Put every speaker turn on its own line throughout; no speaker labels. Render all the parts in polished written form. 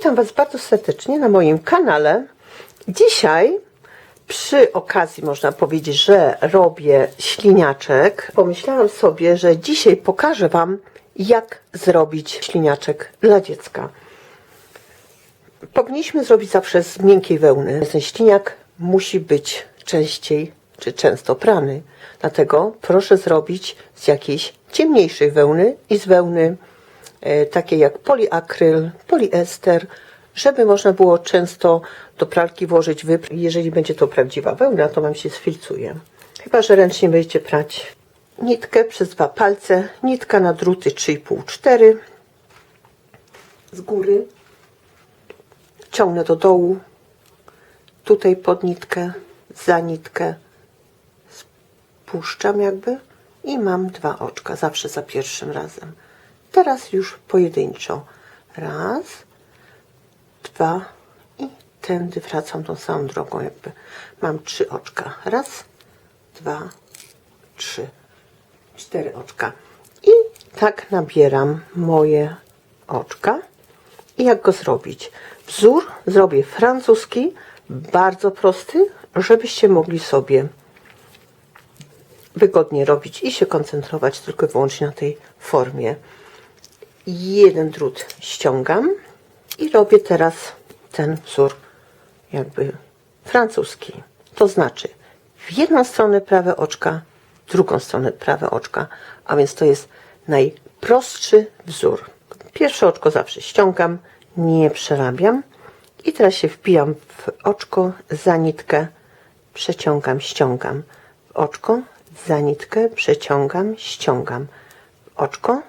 Witam Was bardzo serdecznie na moim kanale. Dzisiaj przy okazji można powiedzieć, że robię śliniaczek. Pomyślałam sobie, że dzisiaj pokażę Wam, jak zrobić śliniaczek dla dziecka. Powinniśmy zrobić zawsze z miękkiej wełny. Ten śliniak musi być częściej czy często prany. Dlatego proszę zrobić z jakiejś ciemniejszej wełny i z wełny takie jak poliakryl, poliester, żeby można było często do pralki włożyć wypr. Jeżeli będzie to prawdziwa wełna, to Wam się sfilcuje. Chyba że ręcznie będziecie prać. Nitkę przez 2 palce, nitka na druty 3,5-4 z góry. Ciągnę do dołu, tutaj pod nitkę, za nitkę spuszczam jakby i mam 2 oczka, zawsze za pierwszym razem. Teraz już pojedynczo. 1, 2 i tędy wracam tą samą drogą jakby. Mam 3 oczka. 1, 2, 3, 4 oczka. I tak nabieram moje oczka. I jak go zrobić? Wzór zrobię francuski, bardzo prosty, żebyście mogli sobie wygodnie robić i się koncentrować tylko i wyłącznie na tej formie. Jeden drut ściągam i robię teraz ten wzór jakby francuski. To znaczy w jedną stronę prawe oczka, w drugą stronę prawe oczka, a więc to jest najprostszy wzór. Pierwsze oczko zawsze ściągam, nie przerabiam i teraz się wpijam w oczko, za nitkę, przeciągam, ściągam, w oczko, za nitkę, przeciągam, ściągam, w oczko,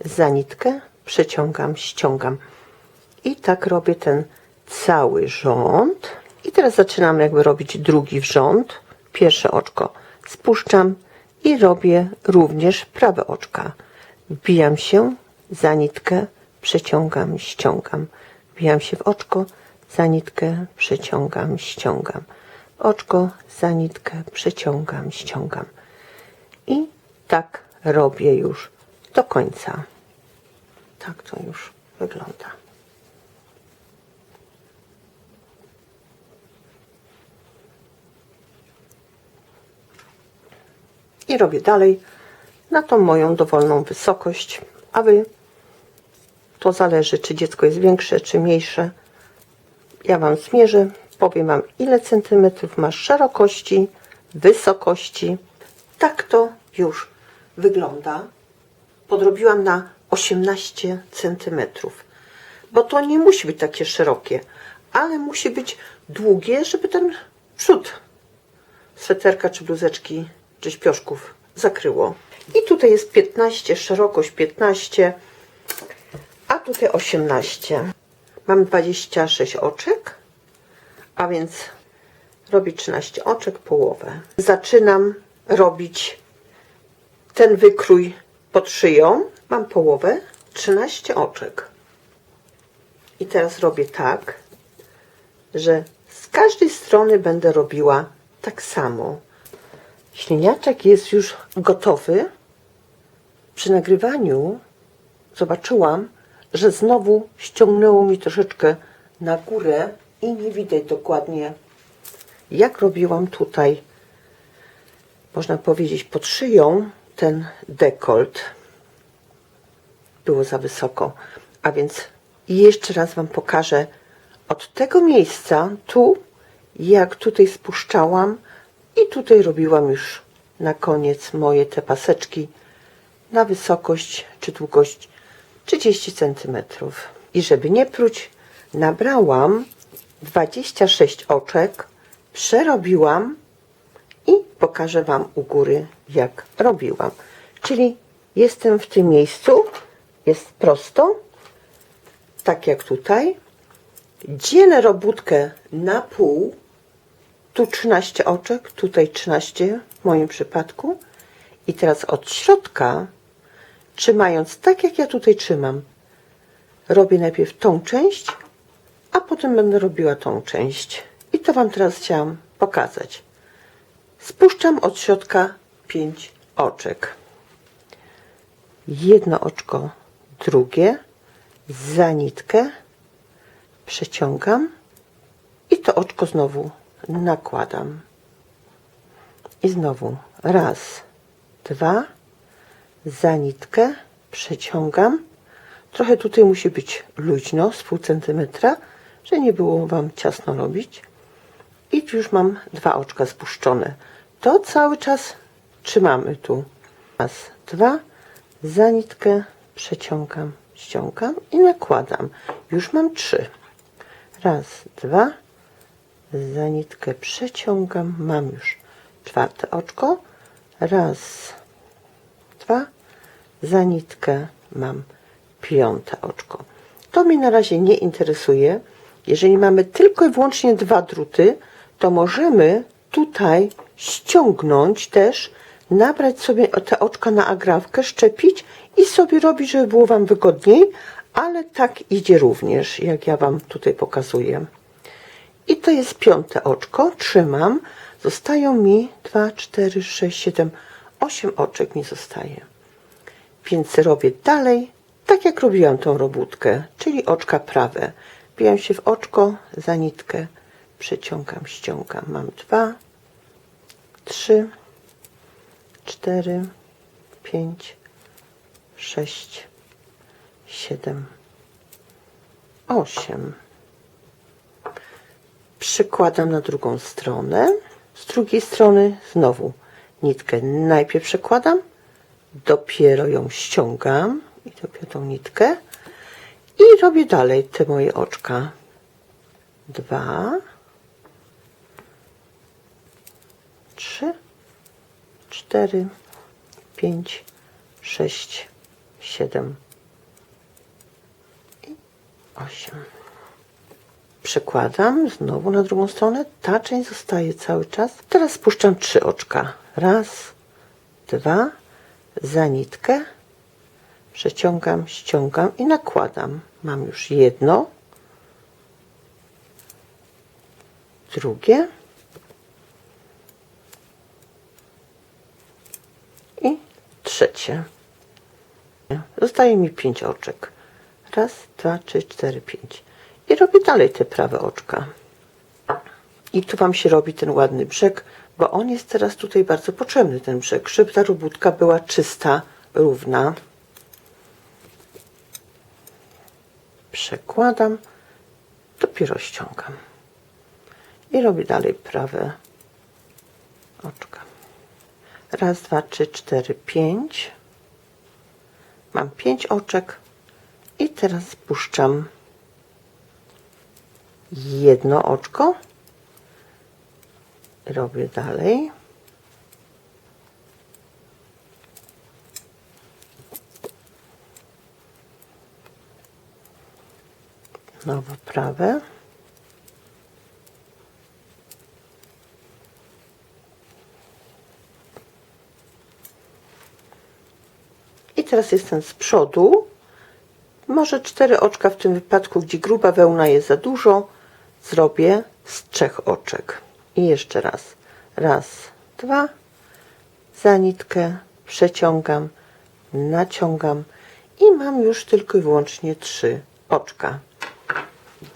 za nitkę, przeciągam, ściągam. I tak robię ten cały rząd. I teraz zaczynam jakby robić drugi rząd. Pierwsze oczko spuszczam i robię również prawe oczka. Wbijam się, za nitkę, przeciągam, ściągam. Wbijam się w oczko, za nitkę, przeciągam, ściągam. W oczko, za nitkę, przeciągam, ściągam. I tak robię już do końca. Tak to już wygląda. I robię dalej na tą moją dowolną wysokość, a Wy to zależy, czy dziecko jest większe, czy mniejsze. Ja Wam zmierzę, powiem Wam, ile centymetrów masz szerokości, wysokości. Tak to już wygląda. Podrobiłam na 18 cm, bo to nie musi być takie szerokie, ale musi być długie, żeby ten przód sweterka, czy bluzeczki, czy śpioszków zakryło. I tutaj jest 15, szerokość 15, a tutaj 18. Mam 26 oczek, a więc robię 13 oczek, połowę. Zaczynam robić ten wykrój pod szyją. Mam połowę, 13 oczek. I teraz robię tak, że z każdej strony będę robiła tak samo. Śliniaczek jest już gotowy. Przy nagrywaniu zobaczyłam, że znowu ściągnęło mi troszeczkę na górę i nie widać dokładnie, jak robiłam tutaj, można powiedzieć, pod szyją ten dekolt. Było za wysoko, a więc jeszcze raz Wam pokażę od tego miejsca, tu, jak tutaj spuszczałam i tutaj robiłam już na koniec moje te paseczki na wysokość czy długość 30 cm. I żeby nie pruć, nabrałam 26 oczek, przerobiłam i pokażę Wam u góry, jak robiłam. Czyli jestem w tym miejscu, jest prosto, tak jak tutaj. Dzielę robótkę na pół, tu 13 oczek, tutaj 13 w moim przypadku. I teraz od środka, trzymając tak jak ja tutaj trzymam, robię najpierw tą część, a potem będę robiła tą część. I to Wam teraz chciałam pokazać. Spuszczam od środka 5 oczek. Jedno oczko, drugie, za nitkę, przeciągam i to oczko znowu nakładam. I znowu raz, dwa, za nitkę przeciągam. Trochę tutaj musi być luźno, z pół centymetra, że nie było Wam ciasno robić. I już mam 2 oczka spuszczone. To cały czas trzymamy tu. Raz, dwa, za nitkę przeciągam, ściągam i nakładam. Już mam 3. Raz, dwa, za nitkę przeciągam, mam już 4 oczko. Raz, dwa, za nitkę mam 5 oczko. To mnie na razie nie interesuje. Jeżeli mamy tylko i wyłącznie 2 druty, to możemy tutaj ściągnąć też, nabrać sobie te oczka na agrafkę, szczepić i sobie robić, żeby było Wam wygodniej, ale tak idzie również, jak ja Wam tutaj pokazuję. I to jest 5 oczko, trzymam, zostają mi 2, 4, 6, 7, 8 oczek mi zostaje. Więc robię dalej, tak jak robiłam tą robótkę, czyli oczka prawe. Wbijam się w oczko, za nitkę, przeciągam, ściągam. Mam 2, 3, 4, 5, 6, 7, 8. Przykładam na drugą stronę. Z drugiej strony znowu nitkę najpierw przekładam, dopiero ją ściągam i dopiero tą nitkę i robię dalej te moje oczka. 2, 3, 4, 5, 6, 7 i 8. Przekładam znowu na drugą stronę. Ta część zostaje cały czas. Teraz spuszczam 3 oczka. Raz, dwa, za nitkę przeciągam, ściągam i nakładam. Mam już jedno, drugie i trzecie. Zostaje mi 5 oczek. Raz, dwa, 3, 4, 5. I robię dalej te prawe oczka. I tu Wam się robi ten ładny brzeg, bo on jest teraz tutaj bardzo potrzebny, ten brzeg, żeby ta robótka była czysta, równa. Przekładam, dopiero ściągam. I robię dalej prawe oczka. Raz, dwa, 3, 4, 5. Mam 5 oczek i teraz spuszczam jedno oczko. Robię dalej. Znowu prawe. I teraz jestem z przodu. Może 4 oczka w tym wypadku, gdzie gruba wełna jest za dużo, zrobię z 3 oczek. I jeszcze raz. Raz, dwa, za nitkę przeciągam, naciągam i mam już tylko i wyłącznie 3 oczka.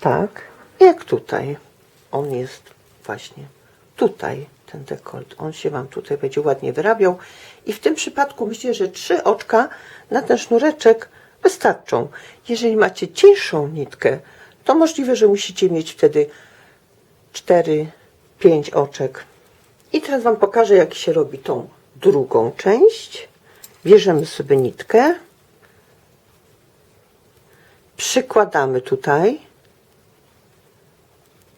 Tak, jak tutaj. On jest właśnie tutaj, ten dekolt. On się Wam tutaj będzie ładnie wyrabiał. I w tym przypadku myślę, że 3 oczka na ten sznureczek wystarczą. Jeżeli macie cieńszą nitkę, to możliwe, że musicie mieć wtedy 4, 5 oczek. I teraz Wam pokażę, jak się robi tą drugą część. Bierzemy sobie nitkę, przykładamy tutaj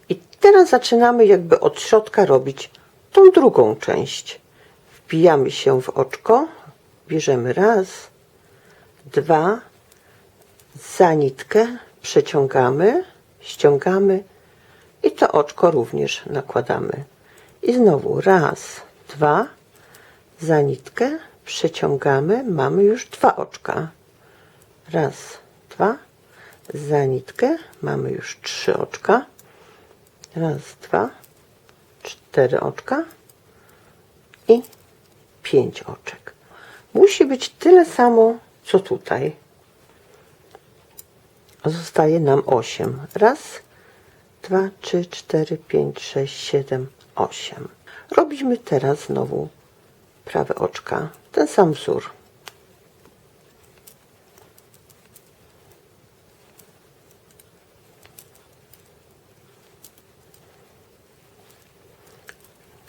i teraz zaczynamy jakby od środka robić tą drugą część. Wbijamy się w oczko, bierzemy raz, dwa, za nitkę przeciągamy, ściągamy i to oczko również nakładamy. I znowu raz, dwa, za nitkę przeciągamy, mamy już 2 oczka. Raz, dwa, za nitkę mamy już 3 oczka. Raz, dwa, 4 oczka i 5 oczek. Musi być tyle samo, co tutaj. Zostaje nam 8. Raz, 2, 3, 4, 5, 6, 7, 8. Robimy teraz znowu prawe oczka. Ten sam wzór.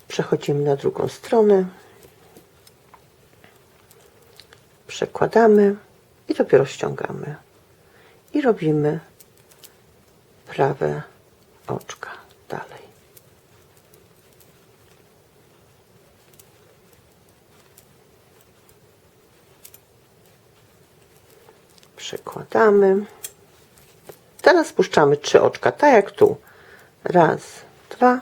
Przechodzimy na drugą stronę. Przekładamy i dopiero ściągamy. I robimy prawe oczka dalej. Przekładamy. Teraz spuszczamy 3 oczka, tak jak tu. Raz, 2,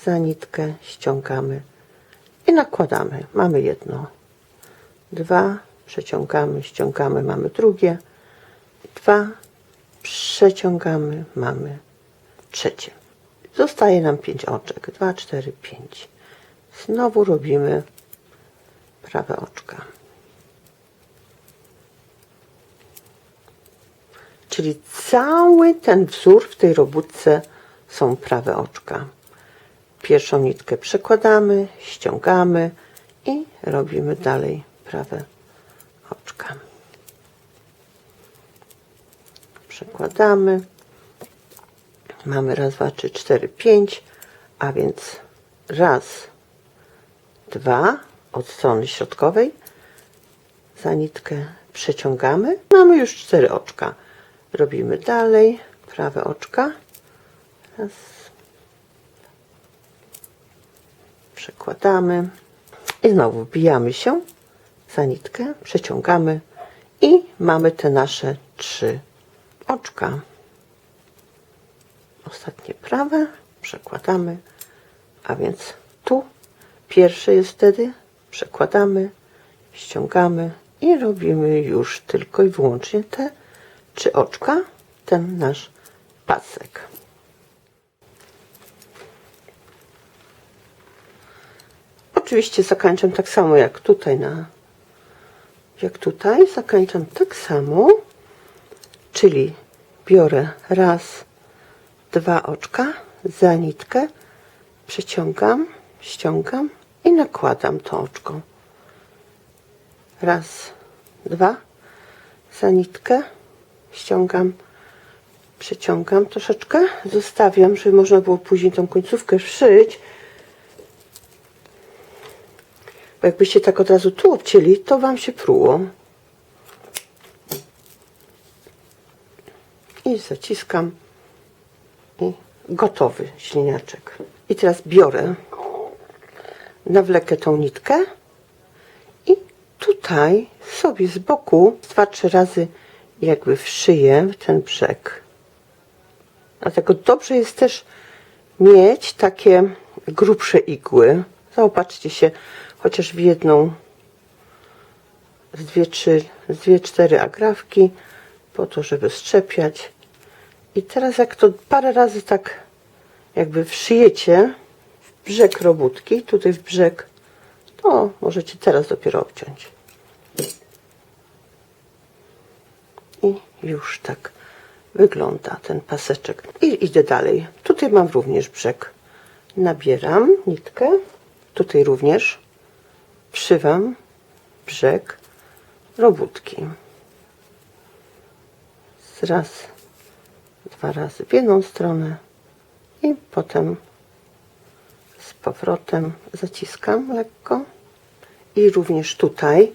za nitkę ściągamy i nakładamy. Mamy jedno, 2, przeciągamy, ściągamy, mamy drugie, 2, przeciągamy, mamy trzecie. Zostaje nam 5 oczek. 2, 4, 5. Znowu robimy prawe oczka. Czyli cały ten wzór w tej robótce są prawe oczka. Pierwszą nitkę przekładamy, ściągamy i robimy dalej prawe oczka. Przekładamy. Mamy raz, 2, 3, 4, 5, a więc raz, 2 od strony środkowej. Za nitkę przeciągamy. Mamy już 4 oczka. Robimy dalej prawe oczka. Raz. Przekładamy i znowu wbijamy się za nitkę, przeciągamy i mamy te nasze 3 oczka. Ostatnie prawe, przekładamy, a więc tu pierwsze jest wtedy, przekładamy, ściągamy i robimy już tylko i wyłącznie te 3 oczka, ten nasz pasek. Oczywiście zakończam tak samo jak tutaj zakończam tak samo, czyli biorę raz, 2 oczka za nitkę, przeciągam, ściągam i nakładam to oczko. Raz, 2 za nitkę, ściągam, przeciągam troszeczkę, zostawiam, żeby można było później tą końcówkę wszyć. Bo jakbyście tak od razu tu obcięli, to wam się pruło. I zaciskam i gotowy śliniaczek. I teraz biorę, nawlekę tą nitkę i tutaj sobie z boku 2-3 razy jakby wszyję ten brzeg. Dlatego dobrze jest też mieć takie grubsze igły. Zaopatrzcie się chociaż w jedną, z 2-4 agrafki po to, żeby strzepiać. I teraz jak to parę razy tak jakby wszyjecie w brzeg robótki, tutaj w brzeg, to możecie teraz dopiero obciąć. I już tak wygląda ten paseczek. I idę dalej. Tutaj mam również brzeg. Nabieram nitkę, tutaj również wszywam brzeg robótki. Raz, 2 razy w jedną stronę i potem z powrotem zaciskam lekko i również tutaj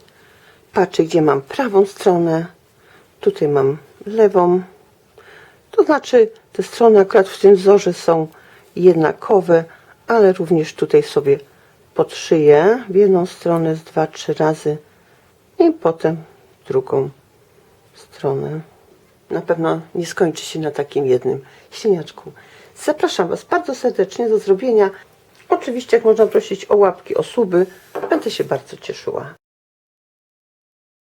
patrzę, gdzie mam prawą stronę, tutaj mam lewą, to znaczy te strony akurat w tym wzorze są jednakowe, ale również tutaj sobie podszyję w jedną stronę z 2-3 razy i potem drugą stronę. Na pewno nie skończy się na takim jednym śliniaczku. Zapraszam Was bardzo serdecznie do zrobienia. Oczywiście, jak można prosić o łapki, o suby, będę się bardzo cieszyła.